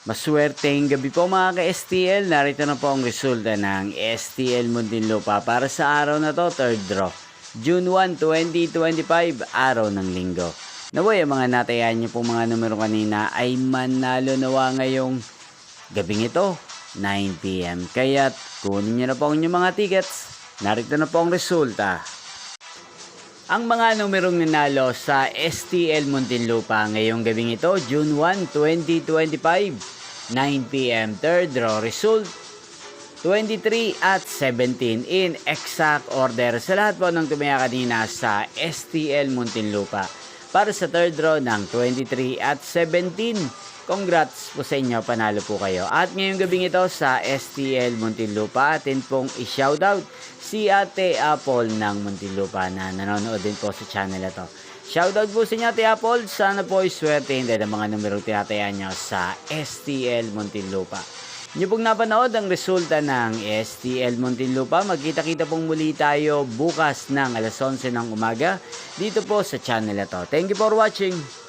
Maswerteng gabi po mga ka-STL. Narito na po ang resulta ng STL Muntinlupa para sa araw na to, third draw. June 1, 2025, araw ng linggo. Naway ang mga natayan niyo pong mga numero kanina ay manalo nawa ngayong gabing ito, 9 PM. Kaya't kunin niyo na po ang inyong mga tickets. Narito na po ang resulta. Ang mga numerong nanalo sa STL Muntinlupa ngayong gabing ito, June 1, 2025, 9 PM, third draw result, 23 at 17 in exact order sa lahat po ng tumaya kanina sa STL Muntinlupa. Para sa third draw ng 23 at 17, congrats po sa inyo, panalo po kayo. At ngayong gabing ito sa STL Muntinlupa, atin pong i-shoutout si Ate Apple ng Muntinlupa na nanonood din po sa channel na to. Shoutout po sa inyo, Ate Apple. Sana po ay swertein din ang mga numerong tinatayan nyo sa STL Muntinlupa. Nyo pong napanood ang resulta ng STL Muntinlupa. Magkita-kita pong muli tayo bukas ng alas 11 ng umaga dito po sa channel na to. Thank you for watching.